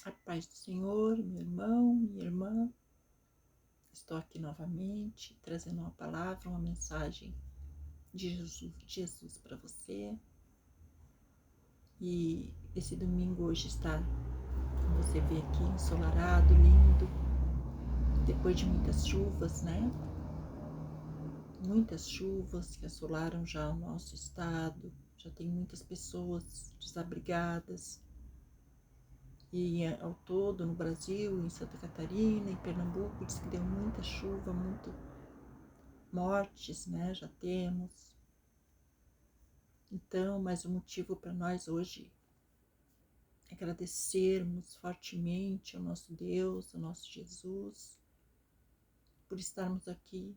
A paz do Senhor, meu irmão, minha irmã. Estou aqui novamente trazendo uma palavra, uma mensagem de Jesus para você. E esse domingo hoje está, como você vê aqui, ensolarado, lindo, depois de muitas chuvas, né? Muitas chuvas que assolaram já o nosso estado, já tem muitas pessoas desabrigadas. E ao todo no Brasil, em Santa Catarina, em Pernambuco, diz que deu muita chuva, muito mortes, né? Já temos. Então, mais um motivo para nós hoje agradecermos fortemente ao nosso Deus, ao nosso Jesus, por estarmos aqui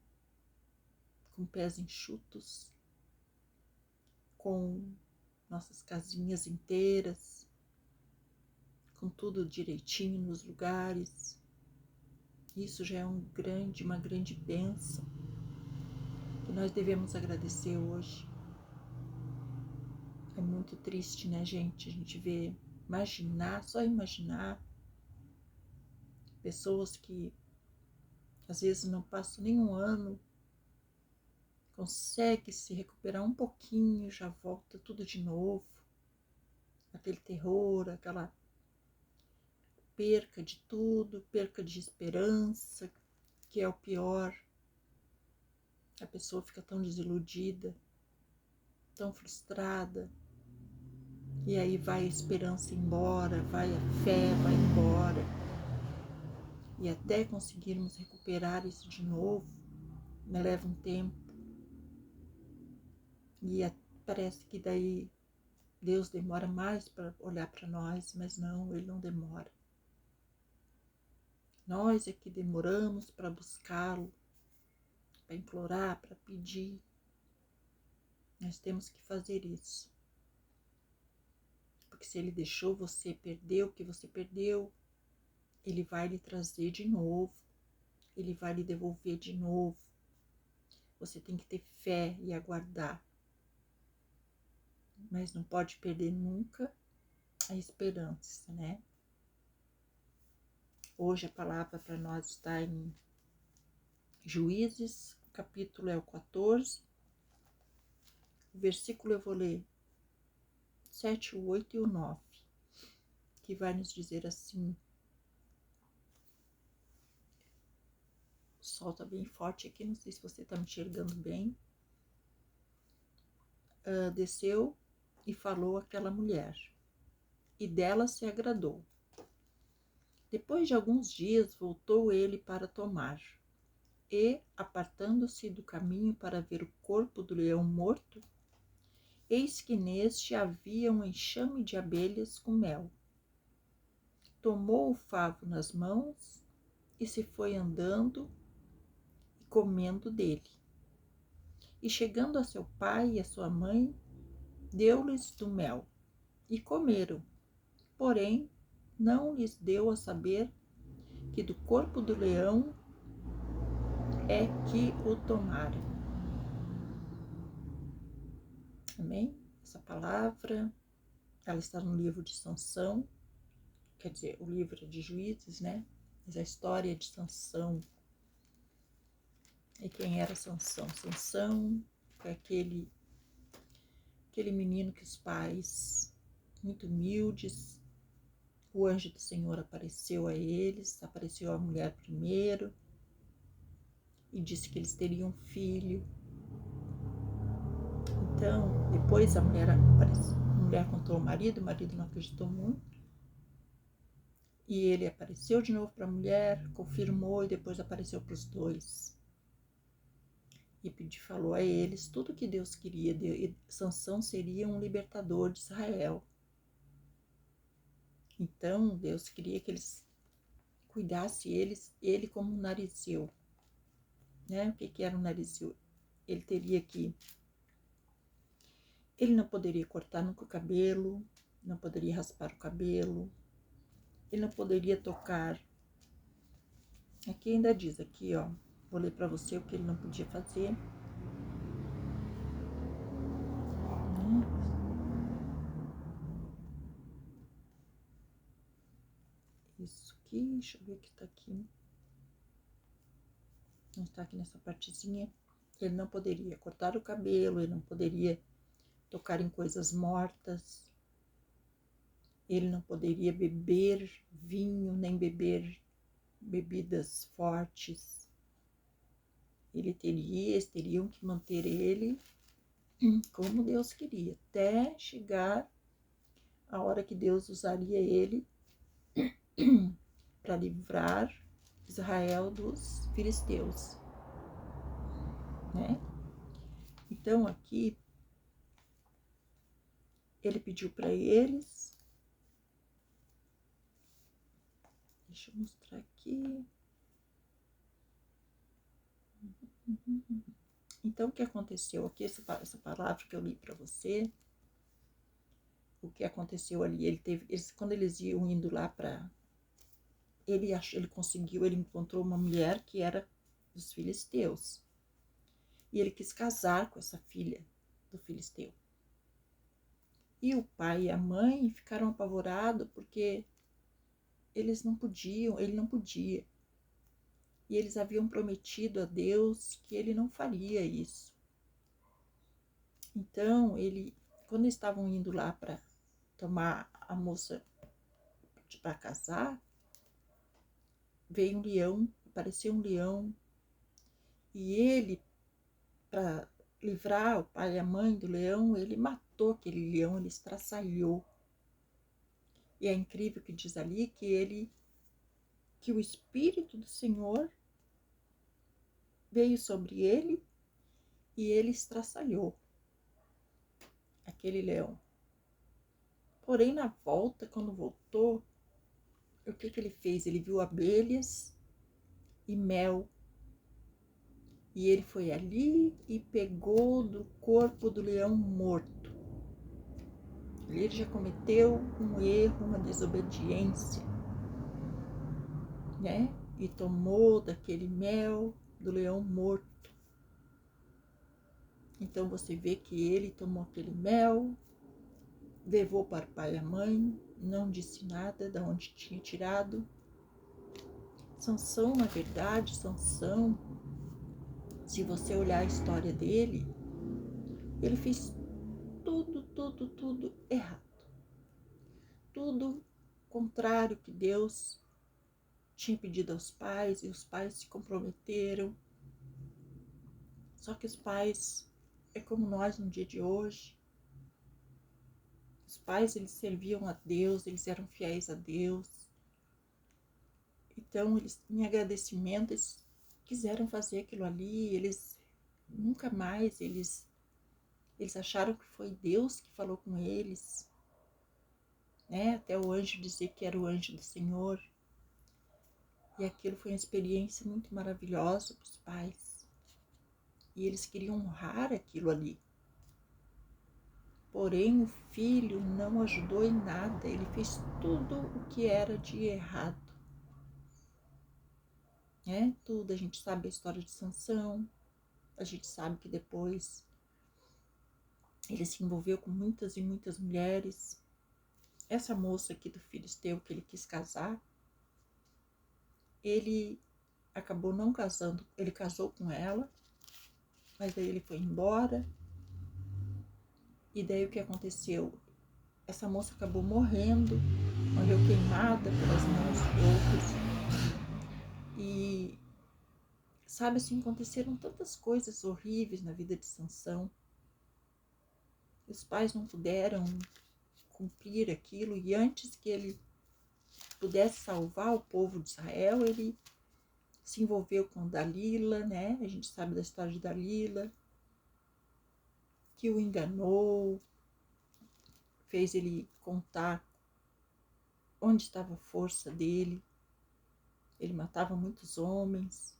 com pés enxutos, com nossas casinhas inteiras, com tudo direitinho nos lugares. Isso já é uma grande bênção que nós devemos agradecer hoje. É muito triste, né, gente? A gente vê, só imaginar pessoas que às vezes não passam nenhum ano, consegue se recuperar um pouquinho, já volta tudo de novo. Aquele terror, aquela perca de tudo, perca de esperança, que é o pior. A pessoa fica tão desiludida, tão frustrada, e aí vai a esperança embora, vai a fé, vai embora. E até conseguirmos recuperar isso de novo, né, leva um tempo. E parece que daí Deus demora mais para olhar para nós, mas não, Ele não demora. Nós é que demoramos para buscá-lo, para implorar, para pedir. Nós temos que fazer isso. Porque se Ele deixou você perder o que você perdeu, Ele vai lhe trazer de novo. Ele vai lhe devolver de novo. Você tem que ter fé e aguardar. Mas não pode perder nunca a esperança, né? Hoje a palavra para nós está em Juízes, o capítulo é o 14. O versículo eu vou ler 7, o 8 e o 9, que vai nos dizer assim. O sol está bem forte aqui, não sei se você está me enxergando bem. Desceu e falou àquela mulher, e dela se agradou. Depois de alguns dias voltou ele para tomar, e, apartando-se do caminho para ver o corpo do leão morto, eis que neste havia um enxame de abelhas com mel. Tomou o favo nas mãos e se foi andando e comendo dele. E chegando a seu pai e a sua mãe, deu-lhes do mel, e comeram. Porém, não lhes deu a saber que do corpo do leão é que o tomaram. Amém? Essa palavra, ela está no livro de Sansão, quer dizer, o livro de Juízes, né? Mas a história de Sansão. E quem era Sansão? Sansão foi aquele menino que os pais, muito humildes, o anjo do Senhor apareceu a eles, apareceu a mulher primeiro e disse que eles teriam um filho. Então, depois a mulher apareceu, a mulher contou ao marido, o marido não acreditou muito. E ele apareceu de novo para a mulher, confirmou e depois apareceu para os dois. E falou a eles tudo o que Deus queria. E Sansão seria um libertador de Israel. Então, Deus queria que eles cuidassem ele como um narizeu. Né? O que era um narizeu? Ele não poderia cortar nunca o cabelo, não poderia raspar o cabelo, ele não poderia tocar. Aqui ainda diz, aqui ó, vou ler para você o que ele não podia fazer. Isso aqui, deixa eu ver o que tá aqui. Não está aqui nessa partezinha. Ele não poderia cortar o cabelo, ele não poderia tocar em coisas mortas, ele não poderia beber vinho, nem beber bebidas fortes. Eles teriam que manter ele como Deus queria, até chegar a hora que Deus usaria ele para livrar Israel dos filisteus, né? Então aqui ele pediu para eles, deixa eu mostrar aqui. Então o que aconteceu aqui, essa palavra que eu li para você, o que aconteceu ali, quando eles iam indo lá para ele conseguiu, ele encontrou uma mulher que era dos filisteus. E ele quis casar com essa filha do filisteu. E o pai e a mãe ficaram apavorados porque eles não podiam, ele não podia. E eles haviam prometido a Deus que ele não faria isso. Então, quando eles estavam indo lá para tomar a moça para casar, veio um leão, apareceu um leão, e ele, para livrar o pai e a mãe do leão, ele matou aquele leão, ele estraçalhou. E é incrível que diz ali que o Espírito do Senhor veio sobre ele e ele estraçalhou aquele leão. Porém, na volta, quando voltou, o que ele fez? Ele viu abelhas e mel. E ele foi ali e pegou do corpo do leão morto. Ele já cometeu um erro, uma desobediência, né? E tomou daquele mel do leão morto. Então você vê que ele tomou aquele mel, levou para o pai e a mãe, não disse nada de onde tinha tirado. Sansão, na verdade, Sansão, se você olhar a história dele, ele fez tudo errado. Tudo contrário que Deus tinha pedido aos pais, e os pais se comprometeram. Só que os pais, é como nós no dia de hoje, os pais, eles serviam a Deus, eles eram fiéis a Deus. Então, eles, em agradecimento, eles quiseram fazer aquilo ali, eles nunca mais, eles acharam que foi Deus que falou com eles, né? Até o anjo dizer que era o anjo do Senhor. E aquilo foi uma experiência muito maravilhosa para os pais. E eles queriam honrar aquilo ali. Porém, o filho não ajudou em nada, ele fez tudo o que era de errado. Né? Tudo, a gente sabe a história de Sansão, a gente sabe que depois ele se envolveu com muitas e muitas mulheres. Essa moça aqui do filisteu que ele quis casar, ele acabou não casando, ele casou com ela, mas aí ele foi embora. E daí o que aconteceu? Essa moça acabou morrendo, morreu queimada pelas mãos de outros. E sabe assim, aconteceram tantas coisas horríveis na vida de Sansão. Os pais não puderam cumprir aquilo, e antes que ele pudesse salvar o povo de Israel, ele se envolveu com Dalila, né? A gente sabe da história de Dalila, que o enganou, fez ele contar onde estava a força dele. Ele matava muitos homens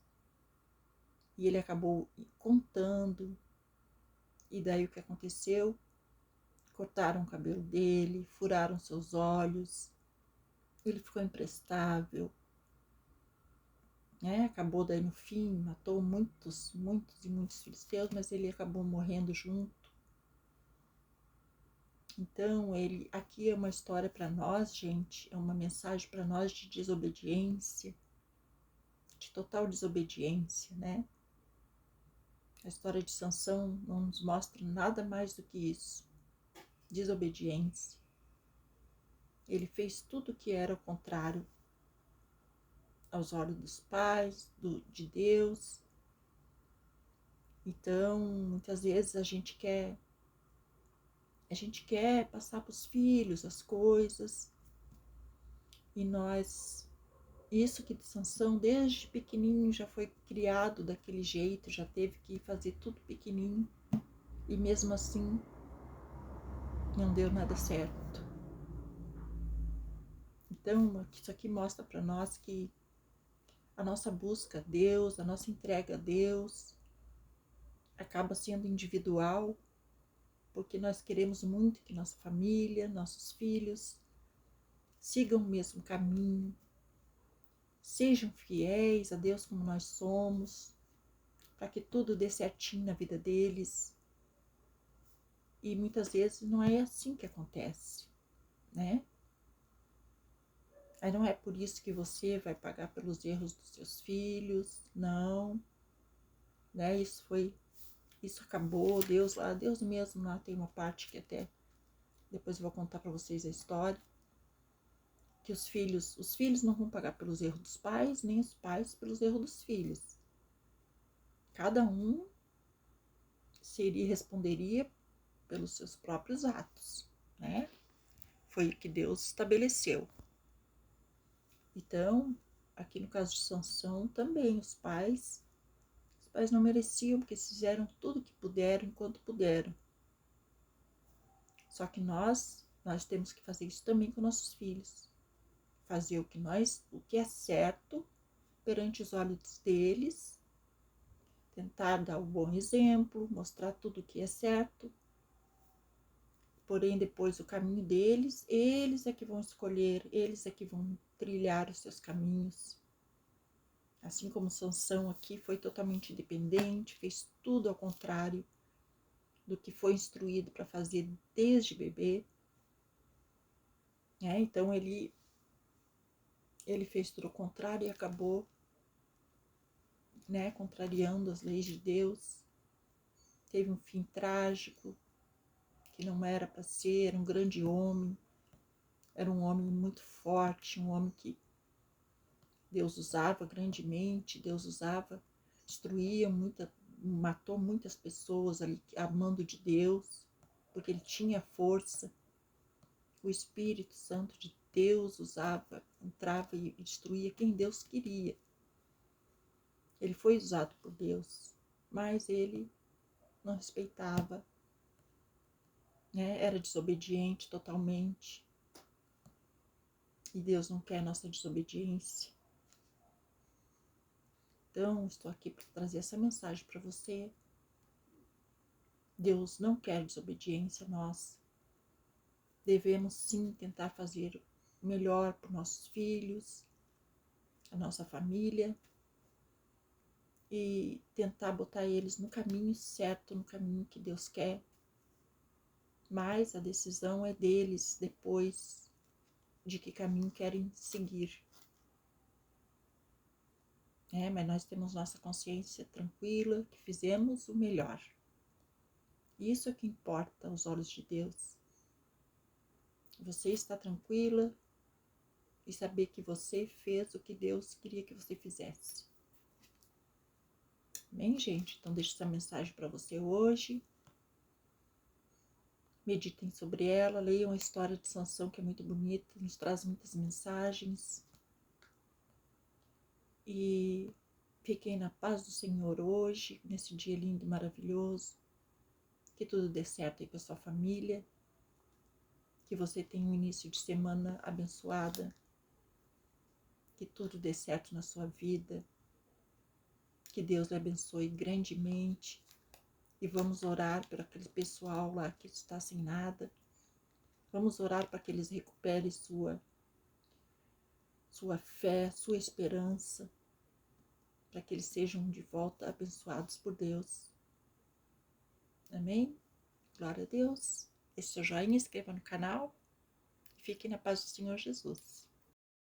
e ele acabou contando. E daí o que aconteceu? Cortaram o cabelo dele, furaram seus olhos, ele ficou imprestável, né? Acabou daí no fim, matou muitos e muitos filisteus, mas ele acabou morrendo junto. Então, aqui é uma história para nós, gente, é uma mensagem para nós de desobediência, de total desobediência, né? A história de Sansão não nos mostra nada mais do que isso, desobediência. Ele fez tudo que era o contrário aos olhos dos pais, de Deus. Então, muitas vezes a gente quer passar para os filhos as coisas, e isso que de Sansão, desde pequenininho, já foi criado daquele jeito, já teve que fazer tudo pequenininho, e mesmo assim não deu nada certo. Então, isso aqui mostra para nós que a nossa busca a Deus, a nossa entrega a Deus, acaba sendo individual, porque nós queremos muito que nossa família, nossos filhos, sigam o mesmo caminho, sejam fiéis a Deus como nós somos, para que tudo dê certinho na vida deles. E muitas vezes não é assim que acontece, né? Aí não é por isso que você vai pagar pelos erros dos seus filhos, não, né? Isso acabou, Deus mesmo lá tem uma parte que até depois eu vou contar para vocês a história, que os filhos não vão pagar pelos erros dos pais, nem os pais pelos erros dos filhos. Cada um responderia pelos seus próprios atos, né? Foi o que Deus estabeleceu. Então, aqui no caso de Sansão também, os pais não mereciam, porque fizeram tudo o que puderam enquanto puderam. Só que nós temos que fazer isso também com nossos filhos. Fazer o que é certo perante os olhos deles, tentar dar um bom exemplo, mostrar tudo o que é certo. Porém, depois o caminho deles, eles é que vão escolher, eles é que vão trilhar os seus caminhos. Assim como Sansão aqui foi totalmente independente, fez tudo ao contrário do que foi instruído para fazer desde bebê. Então ele fez tudo ao contrário e acabou, contrariando as leis de Deus. Teve um fim trágico, que não era para ser, era um grande homem, era um homem muito forte, um homem que Deus usava grandemente, Deus usava, matou muitas pessoas ali, amando de Deus, porque ele tinha força. O Espírito Santo de Deus entrava e destruía quem Deus queria. Ele foi usado por Deus, mas ele não respeitava, era desobediente totalmente. E Deus não quer nossa desobediência. Então, estou aqui para trazer essa mensagem para você. Deus não quer desobediência nossa. Devemos sim tentar fazer o melhor para os nossos filhos, a nossa família, e tentar botar eles no caminho certo, no caminho que Deus quer. Mas a decisão é deles depois de que caminho querem seguir. Mas nós temos nossa consciência tranquila, que fizemos o melhor. Isso é que importa aos olhos de Deus. Você está tranquila e saber que você fez o que Deus queria que você fizesse. Bem, gente, então deixo essa mensagem para você hoje. Meditem sobre ela, leiam a história de Sansão, que é muito bonita, nos traz muitas mensagens. E fiquem na paz do Senhor hoje, nesse dia lindo e maravilhoso. Que tudo dê certo aí com a sua família. Que você tenha um início de semana abençoada. Que tudo dê certo na sua vida. Que Deus lhe abençoe grandemente. E vamos orar por aquele pessoal lá que está sem nada. Vamos orar para que eles recuperem sua fé, sua esperança. Para que eles sejam de volta abençoados por Deus. Amém? Glória a Deus. seu joinha, inscreva no canal e fique na paz do Senhor Jesus.